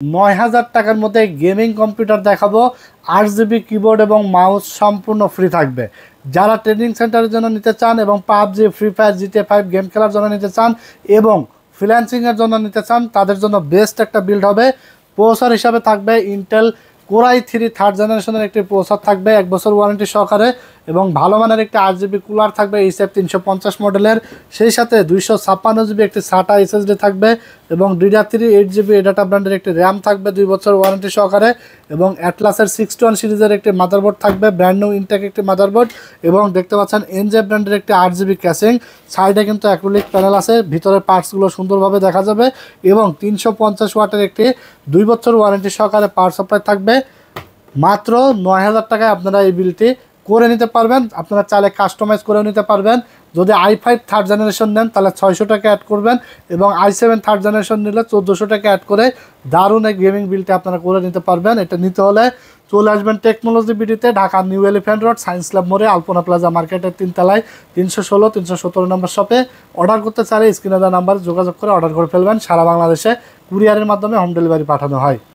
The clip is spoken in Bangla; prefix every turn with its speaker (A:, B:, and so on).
A: ৯,০০০ টাকার মধ্যে গেমিং কম্পিউটার দেখাবো। ৮ জিবি কিবোর্ড এবং মাউস সম্পূর্ণ ফ্রি থাকবে। যারা ট্রেনিং সেন্টারের জন্য নিতে চান এবং PUBG, free fire, GTA 5 game খেলার জন্য নিতে চান এবং ফ্রিল্যান্সিংয়ের জন্য নিতে চান, তাদের জন্য বেস্ট একটা বিল্ড হবে। প্রসেসর হিসাবে থাকবে ইন্টেল কোরাই 3 থার্ড জেনারেশনের একটি প্রসেসর থাকবে 1 বছর ওয়ারেন্টি সহকারে এবং ভালো মানের একটি 8 জিবি কুলার থাকবে এইচএফ 350 মডেলের। সেই সাথে 256 জিবি একটি SATA SSD থাকবে এবং DDR3 8 জিবি ডাটা ব্র্যান্ডের একটি র্যাম থাকবে 2 বছর ওয়ারেন্টি সহকারে এবং অ্যাটলাসের 61 সিরিজের একটি মাদারবোর্ড থাকবে, ব্র্যান্ড নিউ ইনটেক একটি মাদারবোর্ড এবং দেখতে পাচ্ছেন এনজে ব্র্যান্ডের একটি 8 জিবি ক্যাসিং। সাইডে কিন্তু অ্যাক্রিলিক প্যানেল আছে, ভিতরের পার্টসগুলো সুন্দরভাবে দেখা যাবে এবং 350 ওয়াটের একটি 2 বছর ওয়ারেন্টি সহকারে পাওয়ার সাপ্লাই থাকবে। মাত্র ৯,০০০ টাকায় আপনারা এই বিলটি করে নিতে পারবেন। আপনারা চাইলে কাস্টমাইজ করেও নিতে পারবেন। যদি i5 থার্ড জেনারেশন নেন তাহলে 600 টাকা অ্যাড করবেন এবং i7 থার্ড জেনারেশন নিলে 1400 টাকা অ্যাড করে দারুণ এই গেমিং বিলটি আপনারা করে নিতে পারবেন। এটা নিতে হলে চলে আসবেন টেকনোলজি বিডিতে, Dhaka new elephant road, science lab মোড়ে, আলপনা প্লাজা মার্কেটের 3 তলায় 316 317 নম্বর শপে। অর্ডার করতে চাইলে স্ক্রিনে দেওয়া নাম্বারে যোগাযোগ করে অর্ডার করে ফেলবেন। সারা বাংলাদেশে কুরিয়ারের মাধ্যমে হোম ডেলিভারি পাঠানো হয়।